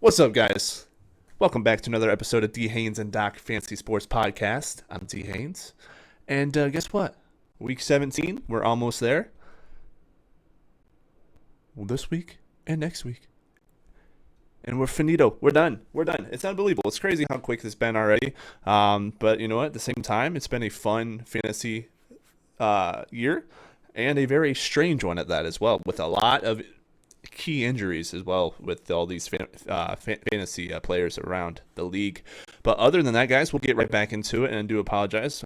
What's up, guys? Welcome back to another episode of D. Haynes and Doc Fantasy Sports Podcast. I'm D. Haynes. And guess what? Week 17, we're almost there. Well, this week and next week. And we're finito. We're done. We're done. It's unbelievable. It's crazy how quick it's been already. But you know what? At the same time, it's been a fun fantasy year and a very strange one at that as well, with a lot of key injuries as well with all these fantasy players around the league. But other than that, guys, we'll get right back into it, and I do apologize.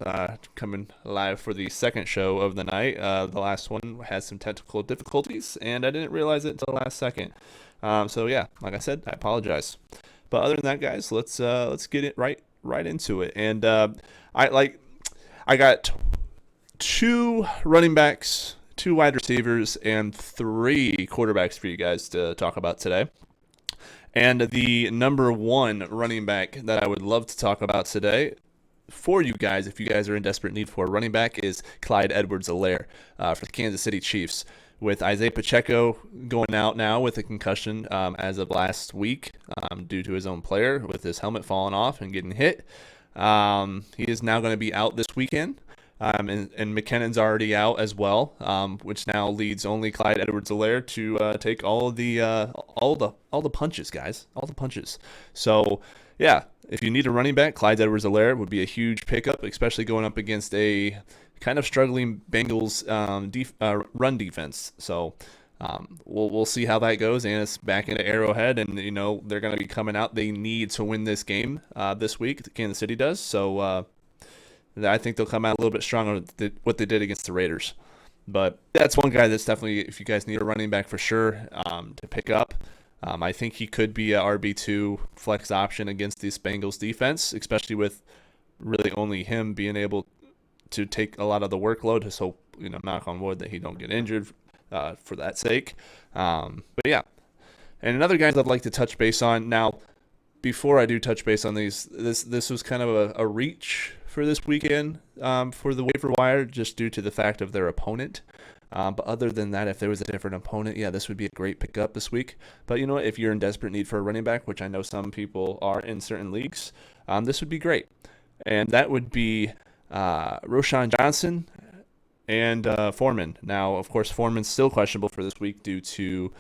Coming live for the second show of the night. The last one had some technical difficulties, and I didn't realize it until the last second. So yeah, like I said, I apologize. But other than that, guys, let's get it right into it. And I got two running backs, two wide receivers, and three quarterbacks for you guys to talk about today. And the number one running back that I would love to talk about today for you guys, if you guys are in desperate need for a running back, is Clyde Edwards-Helaire for the Kansas City Chiefs. With Isaiah Pacheco going out now with a concussion as of last week due to his own player with his helmet falling off and getting hit. He is now going to be out this weekend. And McKinnon's already out as well, which now leads only Clyde Edwards-Helaire to take all the punches, guys, all the punches. So yeah, if you need a running back, Clyde Edwards-Helaire would be a huge pickup, especially going up against a kind of struggling Bengals run defense. So we'll see how that goes. And it's back into Arrowhead, and they're going to be coming out. They need to win this game this week. Kansas City does. So. I think they'll come out a little bit stronger than what they did against the Raiders. But that's one guy that's definitely, if you guys need a running back for sure, to pick up. I think he could be a RB2 flex option against this Bengals defense, especially with really only him being able to take a lot of the workload. Just hope, knock on wood, that he don't get injured for that sake. But yeah. And another guy I'd like to touch base on now. Before I do touch base on these, this was kind of a reach for this weekend for the waiver wire, just due to the fact of their opponent. But other than that, if there was a different opponent, yeah, this would be a great pickup this week. But you know what? If you're in desperate need for a running back, which I know some people are in certain leagues, this would be great. And that would be Roschon Johnson and Foreman. Now, of course, Foreman's still questionable for this week due to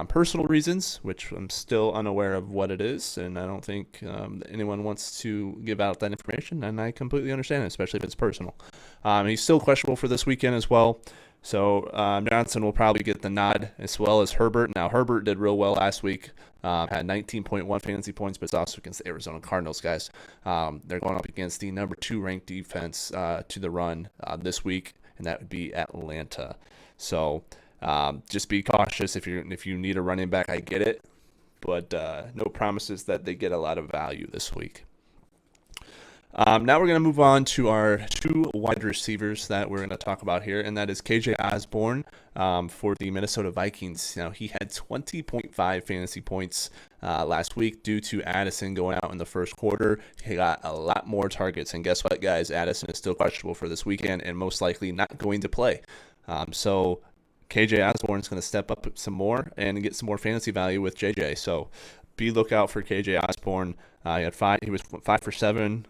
personal reasons, which I'm still unaware of what it is, and I don't think anyone wants to give out that information, and I completely understand it, especially if it's personal. He's still questionable for this weekend as well, so Johnson will probably get the nod, as well as Herbert. Now, Herbert did real well last week, had 19.1 fantasy points, but it's also against the Arizona Cardinals, guys. They're going up against the number 2 ranked defense to the run this week, and that would be Atlanta. So just be cautious if you need a running back. I get it, but no promises that they get a lot of value this week. Now we're going to move on to our two wide receivers that we're going to talk about here, and that is KJ Osborne for the Minnesota Vikings. Now, he had 20.5 fantasy points last week due to Addison going out in the first quarter. He got a lot more targets, and guess what, guys? Addison is still questionable for this weekend and most likely not going to play. So KJ Osborne is going to step up some more and get some more fantasy value with JJ. So be lookout for KJ Osborne. He was 5 for 7,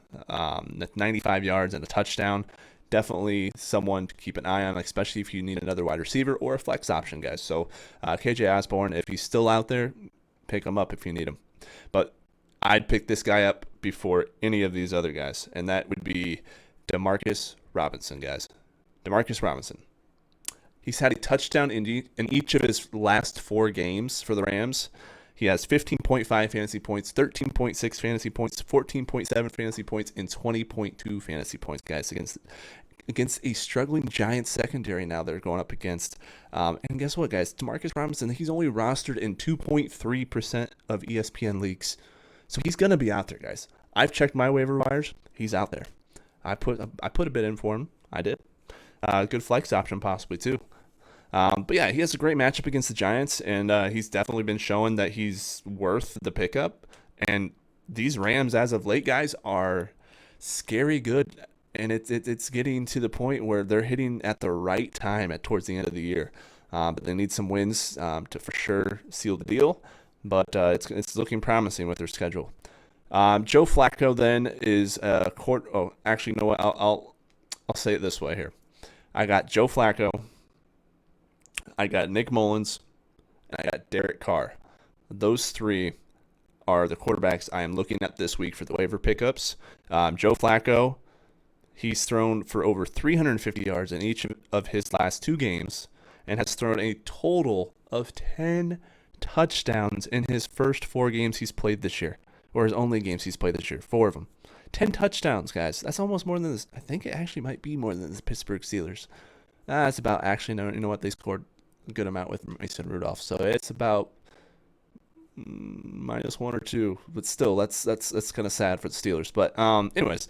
95 yards and a touchdown. Definitely someone to keep an eye on, especially if you need another wide receiver or a flex option, guys. So KJ Osborne, if he's still out there, pick him up if you need him. But I'd pick this guy up before any of these other guys, and that would be Demarcus Robinson, guys. Demarcus Robinson. He's had a touchdown in each of his last 4 games for the Rams. He has 15.5 fantasy points, 13.6 fantasy points, 14.7 fantasy points, and 20.2 fantasy points, guys, against a struggling Giants secondary now they're going up against. And guess what, guys? Demarcus Robinson, he's only rostered in 2.3% of ESPN leagues. So he's going to be out there, guys. I've checked my waiver wires. He's out there. I put a bid in for him. I did. Good flex option possibly, too. But yeah, he has a great matchup against the Giants, and he's definitely been showing that he's worth the pickup. And these Rams, as of late, guys, are scary good, and it's getting to the point where they're hitting at the right time towards the end of the year. But they need some wins to for sure seal the deal. but it's looking promising with their schedule. Joe Flacco then is a court. Oh, actually, you know what? I'll say it this way here. I got Joe Flacco, I got Nick Mullins, and I got Derek Carr. Those three are the quarterbacks I am looking at this week for the waiver pickups. Joe Flacco, he's thrown for over 350 yards in each of his last two games and has thrown a total of 10 touchdowns in his first 4 games he's played this year, or his only games he's played this year, 4 of them. 10 touchdowns, guys. That's almost more than this. I think it actually might be more than the Pittsburgh Steelers. That's about, actually, no, you know what? They scored a good amount with Mason Rudolph. So it's about -1 or 2, but still, that's kind of sad for the Steelers. But anyways,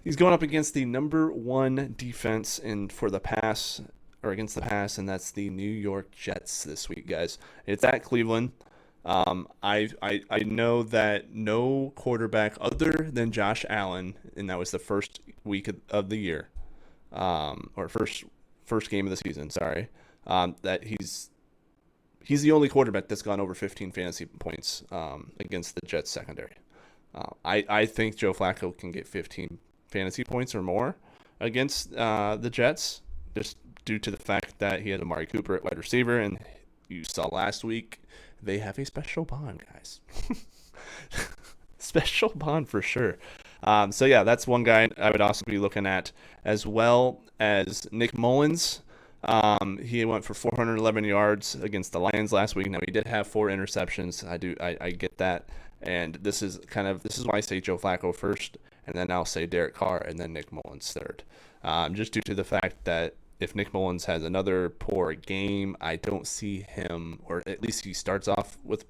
he's going up against the number 1 defense for the pass, or against the pass, and that's the New York Jets this week, guys. It's at Cleveland. I know that no quarterback other than Josh Allen, and that was the first week of the year, or first game of the season. Sorry, that he's the only quarterback that's gone over 15 fantasy points against the Jets secondary. I think Joe Flacco can get 15 fantasy points or more against the Jets, just due to the fact that he had Amari Cooper at wide receiver, and you saw last week they have a special bond, guys. Special bond for sure. So yeah, that's one guy I would also be looking at, as well as Nick Mullins. He went for 411 yards against the Lions last week. Now, he did have 4 interceptions. I get that. And this is why I say Joe Flacco first, and then I'll say Derek Carr, and then Nick Mullins third. Just due to the fact that if Nick Mullins has another poor game, I don't see him, or at least he starts off with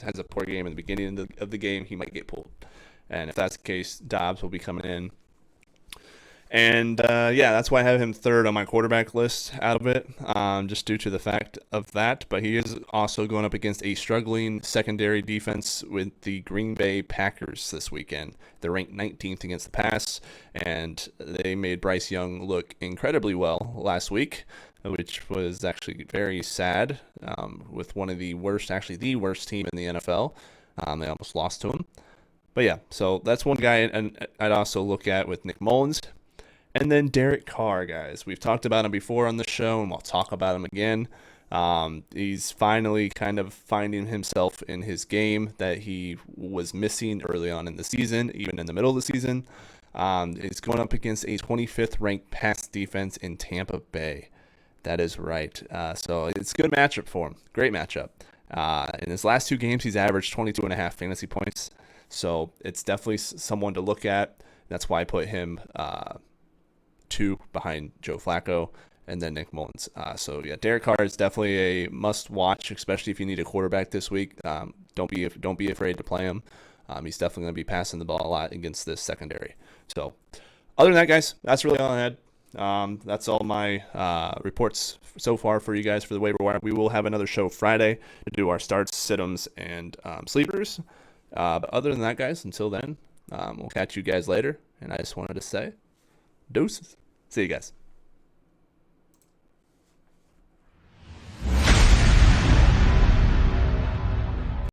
has a poor game in the beginning of the game, he might get pulled. And if that's the case, Dobbs will be coming in. And yeah, that's why I have him third on my quarterback list out of it, just due to the fact of that. But he is also going up against a struggling secondary defense with the Green Bay Packers this weekend. They're ranked 19th against the pass, and they made Bryce Young look incredibly well last week, which was actually very sad, with one of the worst, actually the worst team in the NFL. They almost lost to him. But yeah, so that's one guy I'd also look at with Nick Mullins. And then Derek Carr, guys. We've talked about him before on the show, and we'll talk about him again. He's finally kind of finding himself in his game that he was missing early on in the season, even in the middle of the season. He's going up against a 25th ranked pass defense in Tampa Bay. That is right. So it's a good matchup for him. Great matchup. In his last 2 games, he's averaged 22.5 fantasy points. So it's definitely someone to look at. That's why I put him 2 behind Joe Flacco, and then Nick Mullins. So yeah, Derek Carr is definitely a must-watch, especially if you need a quarterback this week. Don't be afraid to play him. He's definitely going to be passing the ball a lot against this secondary. So other than that, guys, that's really all I had. That's all my reports so far for you guys for the waiver wire. We will have another show Friday to do our starts, sit-ems, and sleepers. But other than that, guys, until then, we'll catch you guys later. And I just wanted to say, deuces. See you guys.